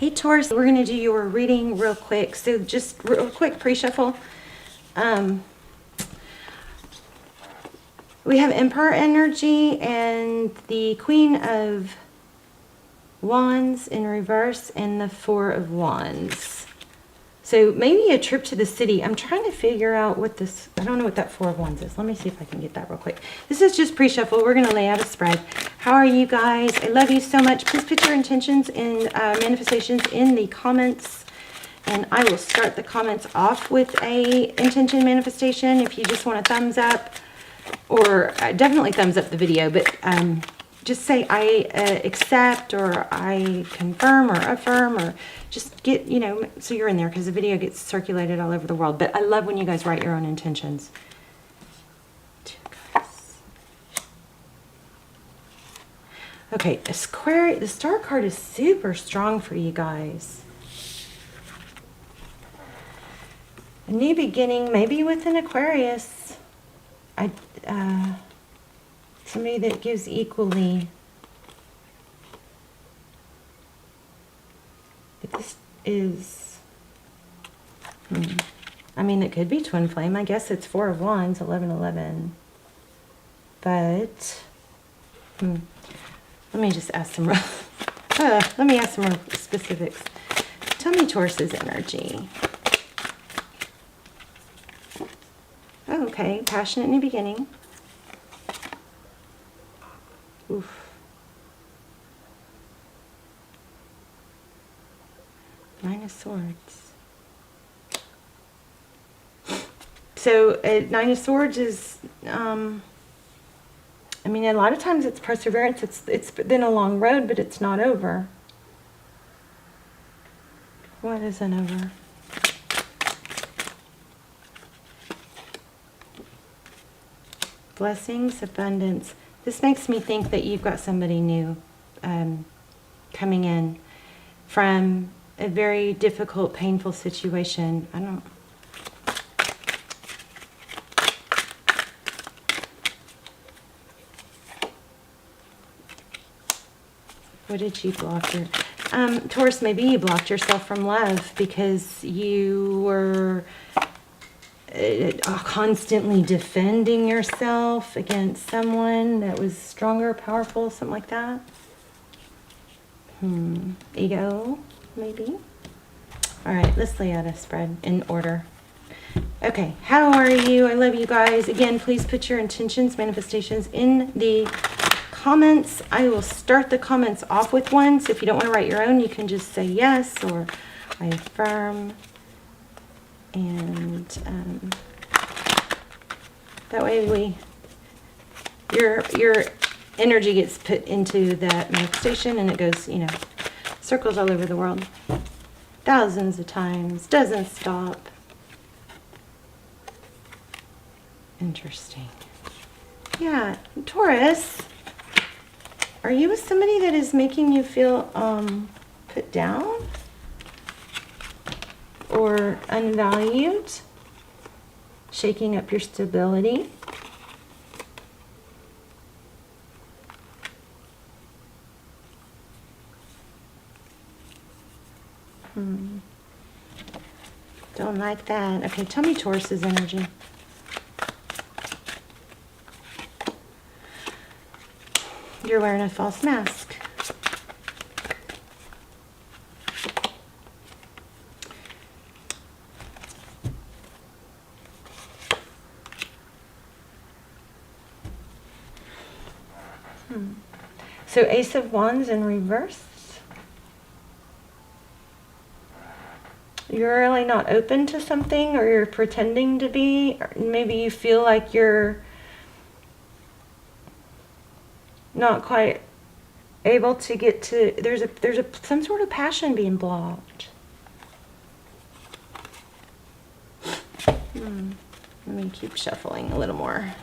Hey Taurus, we're going to do your reading real quick. So just real quick pre-shuffle. We have Emperor energy and the Queen of Wands in reverse and the Four of Wands. So maybe a trip to the city. I'm trying to figure out what this, I don't know what that Four of Wands is. Let me see if I can get that real quick. This is just pre-shuffle. We're going to lay out a spread. How are you guys? I love you so much. Please put your intentions and manifestations in the comments. And I will start the comments off with a intention manifestation. If you just want a thumbs up, or definitely thumbs up the video, but just say I accept, or I confirm, or affirm, or just get, you know, so you're in there, because the video gets circulated all over the world. But I love when you guys write your own intentions. Okay, Aquarius, the star card is super strong for you guys. A new beginning, maybe with an Aquarius. Somebody that gives equally. But this is, I mean, it could be twin flame. I guess it's Four of Wands, 11-11. But, let me just ask some let me ask some more specifics. Tell me Taurus's energy. Oh, okay, passionate in the beginning. Oof. Nine of Swords. So, Nine of Swords is, I mean, a lot of times it's perseverance. It's been a long road, but it's not over. What isn't over? Blessings, abundance. This makes me think that you've got somebody new coming in from a very difficult, painful situation. I don't. What did you block here? Taurus, maybe you blocked yourself from love because you were constantly defending yourself against someone that was stronger, powerful, something like that. Ego, maybe. All right, let's lay out a spread in order. Okay, how are you? I love you guys. Again, please put your intentions, manifestations in the comments. I will start the comments off with one, so if you don't want to write your own, you can just say yes, or I affirm. And that way your energy gets put into that manifestation, and it goes, you know, circles all over the world, thousands of times, doesn't stop. Interesting. Yeah, Taurus, are you with somebody that is making you feel put down? Or unvalued, shaking up your stability? Don't like that. Okay, tell me Taurus's energy. You're wearing a false mask. So Ace of Wands in reverse. You're really not open to something, or you're pretending to be. Or maybe you feel like you're not quite able to get to. There's some sort of passion being blocked. Let me keep shuffling a little more.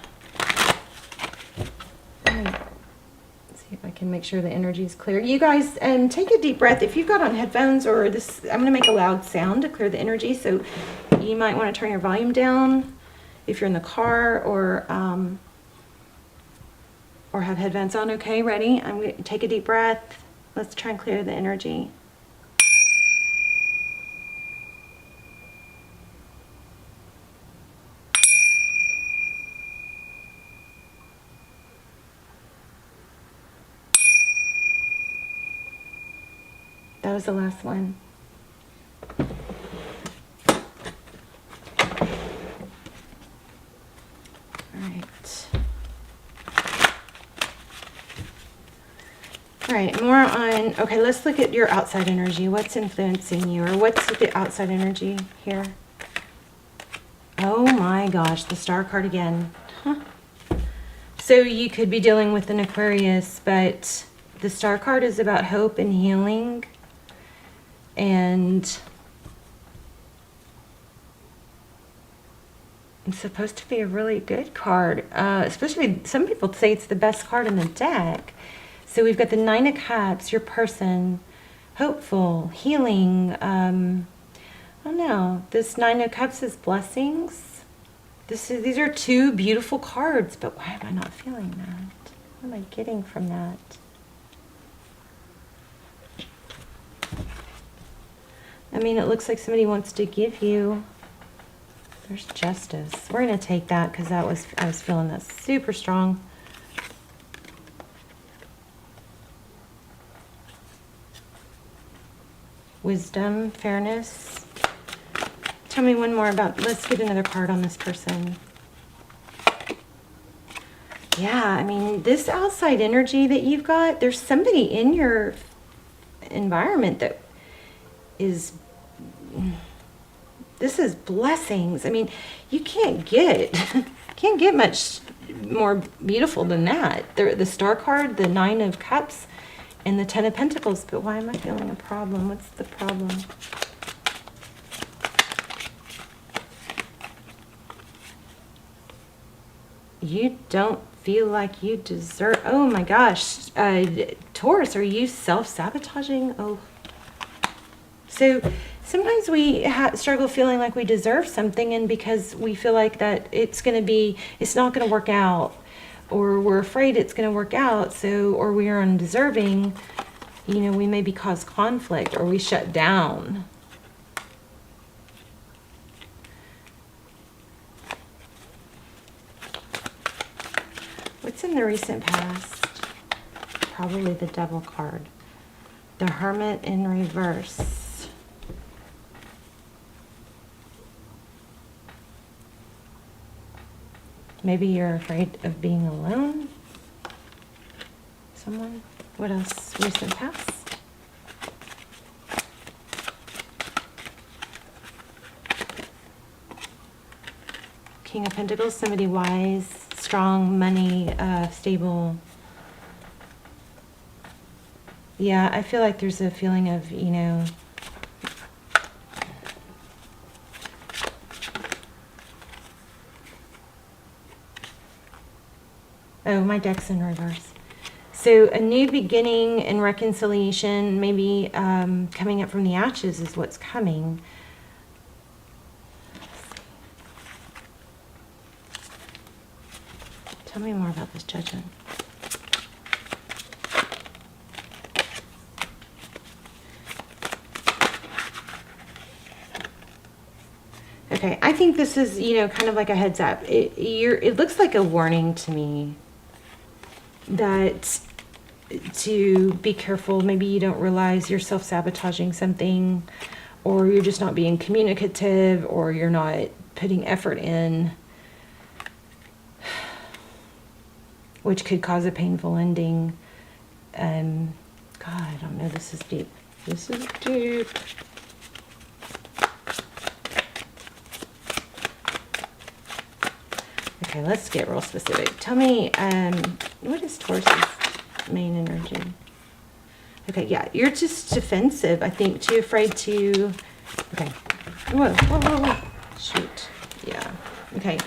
See if I can make sure the energy is clear. You guys, take a deep breath. If you've got on headphones or this, I'm going to make a loud sound to clear the energy. So you might want to turn your volume down if you're in the car, or have headphones on. Okay, ready? I'm going to take a deep breath. Let's try and clear the energy. that was the last one. All right, more on, okay, let's look at your outside energy. What's influencing you, or what's the outside energy here? Oh my gosh, the Star card again. Huh. So you could be dealing with an Aquarius, but the Star card is about hope and healing. And it's supposed to be a really good card. Especially, some people say it's the best card in the deck. So we've got the Nine of Cups, your person, hopeful, healing. I don't know. This Nine of Cups is blessings. These are two beautiful cards, but why am I not feeling that? What am I getting from that? I mean, it looks like somebody wants to give you. There's justice. We're going to take that because I was feeling that super strong. Wisdom, fairness. Tell me one more about, let's get another card on this person. Yeah, I mean, this outside energy that you've got, there's somebody in your environment that is, this is blessings. I mean, you can't get much more beautiful than that. The Star card, the Nine of Cups, and the Ten of Pentacles. But why am I feeling a problem? What's the problem? You don't feel like you deserve. Oh my gosh. Taurus, are you self-sabotaging? Oh. So sometimes we struggle feeling like we deserve something, and because we feel like that it's not going to work out, or we're afraid it's going to work out, so, or we are undeserving, you know, we maybe cause conflict, or we shut down. What's in the recent past? Probably the Devil card. The Hermit in reverse. Maybe you're afraid of being alone. Someone. What else? Recent past. King of Pentacles. Somebody wise, strong, money, stable. Yeah, I feel like there's a feeling of, you know, oh, my deck's in reverse. So a new beginning and reconciliation, maybe coming up from the ashes is what's coming. Tell me more about this Judgment. Okay, I think this is, you know, kind of like a heads up. It looks like a warning to me that to be careful. Maybe you don't realize you're self-sabotaging something, or you're just not being communicative, or you're not putting effort in, which could cause a painful ending. God, I don't know. This is deep. This is deep. Okay, let's get real specific. Tell me, what is Taurus's main energy? Okay, yeah, you're just defensive, I think, too afraid to... Okay. Whoa, whoa, whoa, whoa. Shoot. Yeah. Okay.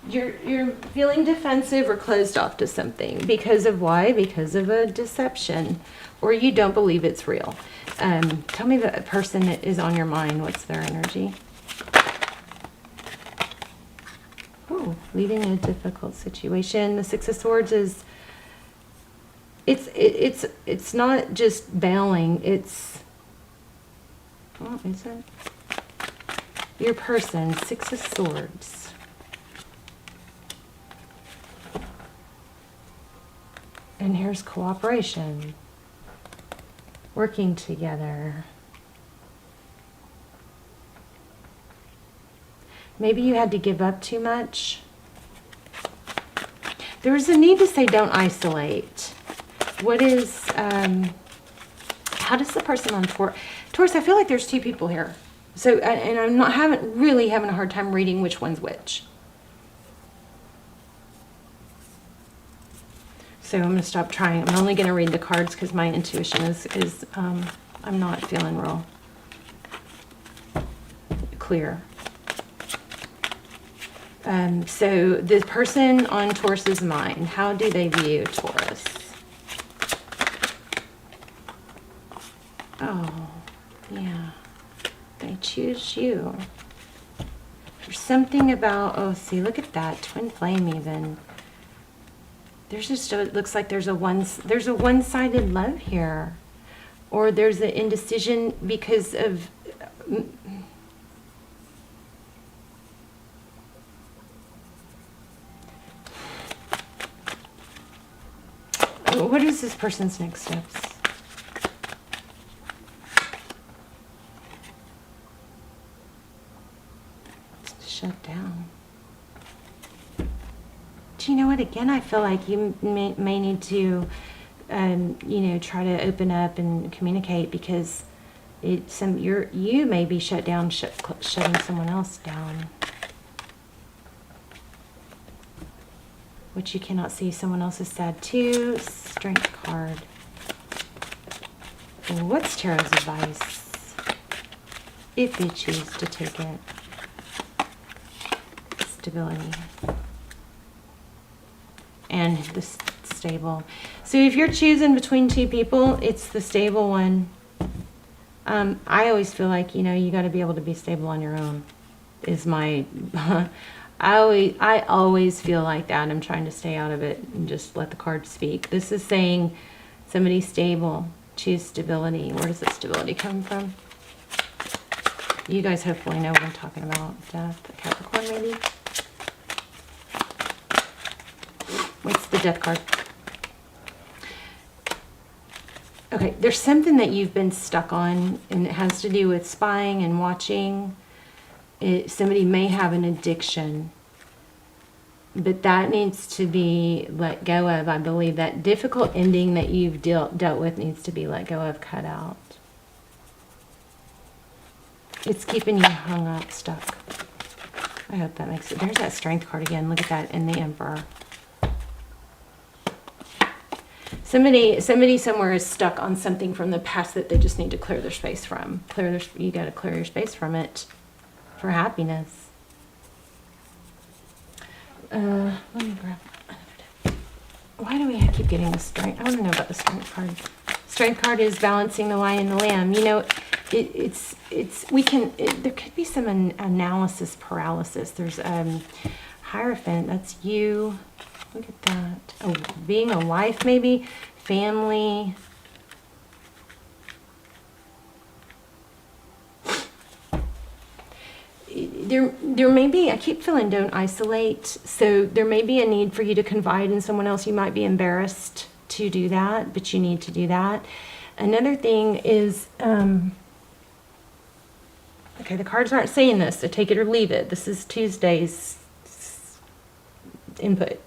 You're feeling defensive or closed off to something. Because of why? Because of a deception. Or you don't believe it's real. Tell me the person that is on your mind. What's their energy? Oh, leaving a difficult situation. The Six of Swords is... It's not just bailing. It's... Oh, is it? Your person. Six of Swords. And here's cooperation. Working together. Maybe you had to give up too much. There's a need to say don't isolate. What is, how does the person on Taurus, I feel like there's two people here. So, and I'm not really having a hard time reading which one's which. So I'm going to stop trying. I'm only going to read the cards because my intuition is I'm not feeling real clear. So the person on Taurus's mind, how do they view Taurus? Oh, yeah. They choose you. There's something about, oh, see, look at that. Twin flame even. There's just, it looks like there's a one-sided love here. Or there's an indecision because of... What is this person's next steps? Shut down. Do you know what? Again, I feel like you may need to, you know, try to open up and communicate because you may be shut down, shutting someone else down. Which you cannot see. Someone else is sad too. Strength card. What's Tarot's advice? If you choose to take it. Stability. And the stable. So if you're choosing between two people, it's the stable one. I always feel like, you know, you got to be able to be stable on your own. Is my... I always feel like that. I'm trying to stay out of it and just let the cards speak. This is saying somebody stable. Choose stability. Where does that stability come from? You guys hopefully know what I'm talking about. Death. Capricorn maybe? What's the death card? Okay, there's something that you've been stuck on, and it has to do with spying and watching. Somebody may have an addiction, but that needs to be let go of. I believe that difficult ending that you've dealt with needs to be let go of, cut out. It's keeping you hung up, stuck. I hope that makes it. There's that strength card again. Look at that in the Emperor. Somebody somewhere is stuck on something from the past that they just need to clear their space from. You got to clear your space from it. For happiness. Let me grab another. Why do we keep getting the strength? I want to know about the strength card. Strength card is balancing the lion and the lamb. You know, there could be some analysis paralysis. There's Hierophant. That's you. Look at that. Oh, being a wife, maybe family. There may be, I keep feeling don't isolate, so there may be a need for you to confide in someone else. You might be embarrassed to do that, but you need to do that. Another thing is, okay, the cards aren't saying this, so take it or leave it. This is Tuesday's input.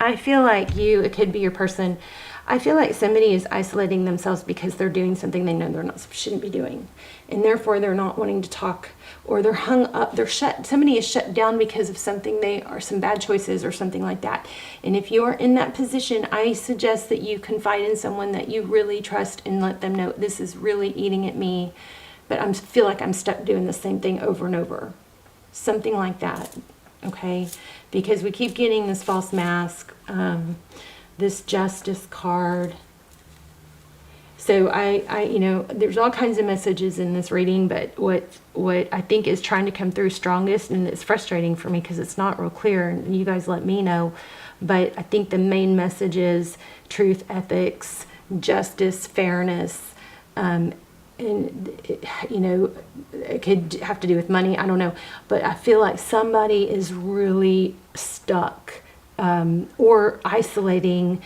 I feel like it could be your person. I feel like somebody is isolating themselves because they're doing something they know shouldn't be doing. And therefore they're not wanting to talk, or they're hung up, somebody is shut down because of something some bad choices or something like that. And if you're in that position, I suggest that you confide in someone that you really trust and let them know this is really eating at me, but I feel like I'm stuck doing the same thing over and over. Something like that, okay? Because we keep getting this false mask, this justice card. So you know, there's all kinds of messages in this reading, but what I think is trying to come through strongest, and it's frustrating for me because it's not real clear, and you guys let me know, but I think the main message is truth, ethics, justice, fairness, and you know, it could have to do with money, I don't know, but I feel like somebody is really stuck or isolating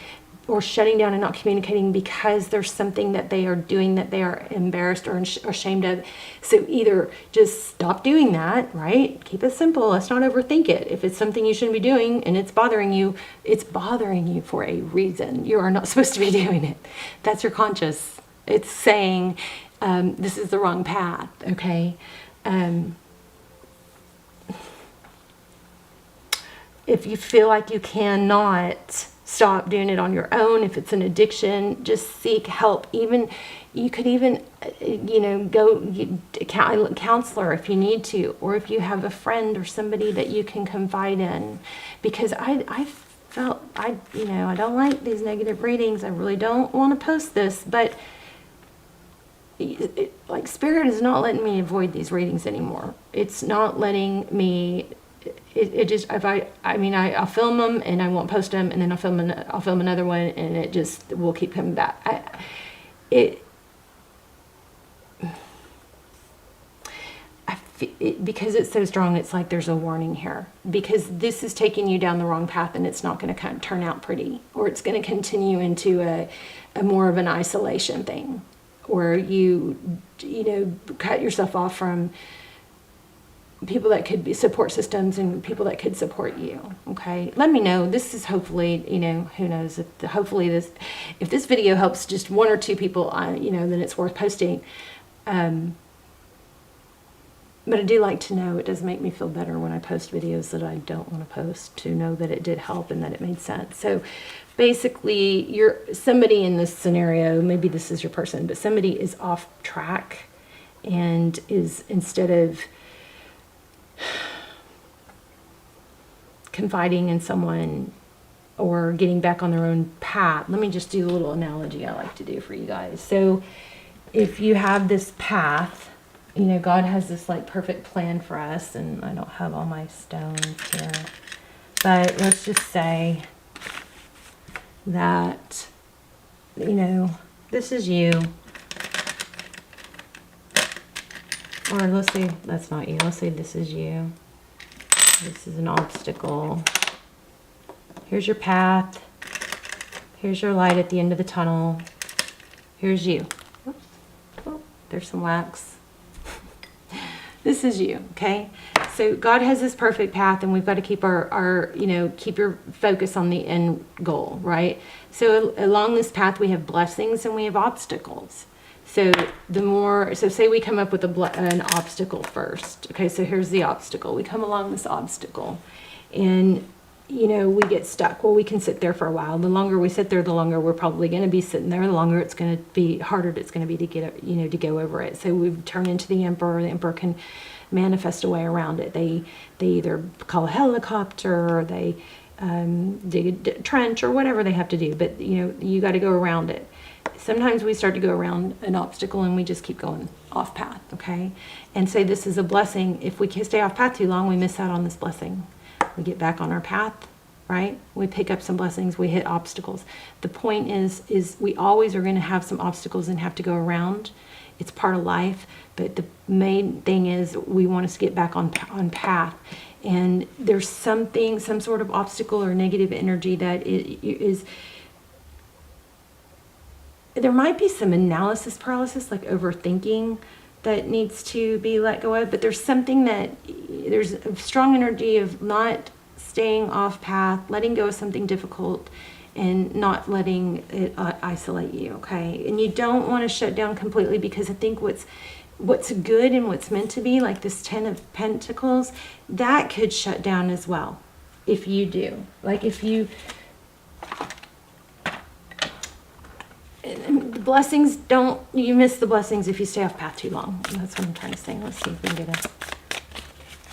or shutting down and not communicating because there's something that they are doing that they are embarrassed or ashamed of. So either just stop doing that, right? Keep it simple. Let's not overthink it. If it's something you shouldn't be doing and it's bothering you for a reason. You are not supposed to be doing it. That's your conscious. It's saying, this is the wrong path, okay? If you feel like you cannot stop doing it on your own, if it's an addiction, just seek help. Even you could even, go a counselor if you need to, or if you have a friend or somebody that you can confide in. Because I felt I don't like these negative readings. I really don't want to post this, but like Spirit is not letting me avoid these readings anymore. It's not letting me. It just, I'll film them and I won't post them, and then I'll film another one, and it just will keep coming back. Because it's so strong, it's like there's a warning here, because this is taking you down the wrong path, and it's not going to turn out pretty, or it's going to continue into a more of an isolation thing, where you cut yourself off from people that could be support systems and people that could support you. Okay, let me know. This is hopefully, who knows, hopefully if this video helps just one or two people, then it's worth posting. But I do like to know, it does make me feel better when I post videos that I don't want to post, to know that it did help and that it made sense. So basically, you're somebody in this scenario, maybe this is your person, but somebody is off track and is, instead of confiding in someone or getting back on their own path. Let me just do a little analogy I like to do for you guys. So if you have this path, God has this like perfect plan for us, and I don't have all my stones here, but let's just say that, this is you. Or let's say that's not you. Let's say this is you. This is an obstacle. Here's your path. Here's your light at the end of the tunnel. Here's you. Oops. Oh, there's some wax. This is you, okay? So God has this perfect path, and we've got to keep our keep your focus on the end goal, right? So along this path, we have blessings and we have obstacles. So say we come up with an obstacle first. Okay, so here's the obstacle. We come along this obstacle, and we get stuck. Well, we can sit there for a while. The longer we sit there, the longer we're probably going to be sitting there. The longer it's going to be, harder it's going to be to get to go over it. So we turn into the Emperor. The Emperor can manifest a way around it. They either call a helicopter, or they dig a trench, or whatever they have to do. But you got to go around it. Sometimes we start to go around an obstacle and we just keep going off path, okay? And say this is a blessing. If we stay off path too long, we miss out on this blessing. We get back on our path, right? We pick up some blessings, we hit obstacles. The point is we always are going to have some obstacles and have to go around. It's part of life, but the main thing is we want to get back on path. And there's some sort of obstacle or negative energy that is there might be some analysis paralysis, like overthinking, that needs to be let go of, but there's a strong energy of not staying off path, letting go of something difficult, and not letting it isolate you, okay? And you don't want to shut down completely, because I think what's good and what's meant to be, like this 10 of Pentacles, that could shut down as well if you do. Like if you... blessings you miss the blessings if you stay off path too long. That's what I'm trying to say. Let's see if we can get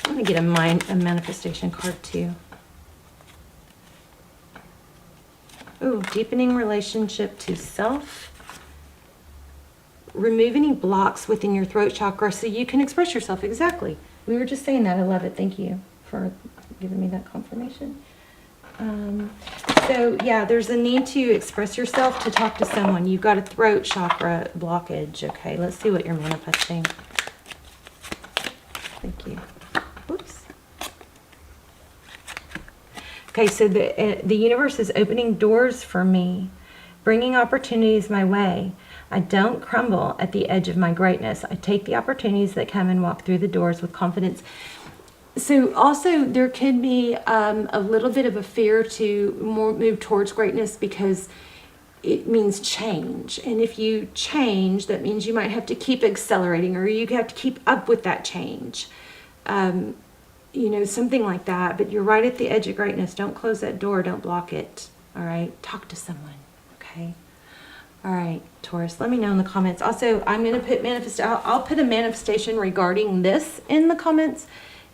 I'm going to get a manifestation card too. Oh, deepening relationship to self. Remove any blocks within your throat chakra so you can express yourself. Exactly. We were just saying that. I love it. Thank you for giving me that confirmation. So yeah, there's a need to express yourself, to talk to someone. You've got a throat chakra blockage. Okay, let's see what you're manifesting. Thank you. Whoops. Okay, so the universe is opening doors for me bringing opportunities my way. I don't crumble at the edge of my greatness. I take the opportunities that come and walk through the doors with confidence. So also there could be a little bit of a fear to move towards greatness because it means change. And if you change, that means you might have to keep accelerating, or you have to keep up with that change. You know, something like that. But you're right at the edge of greatness. Don't close that door. Don't block it. All right. Talk to someone. Okay. All right, Taurus, let me know in the comments. Also, I'm going to put I'll put a manifestation regarding this in the comments.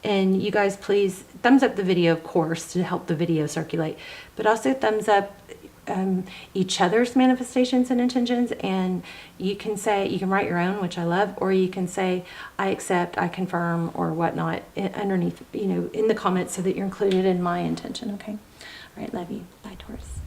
And you guys please thumbs up the video, of course, to help the video circulate. But also thumbs up each other's manifestations and intentions. And you can write your own, which I love, or you can say, I accept, I confirm, or whatnot underneath, in the comments so that you're included in my intention, okay? All right, love you. Bye, Taurus.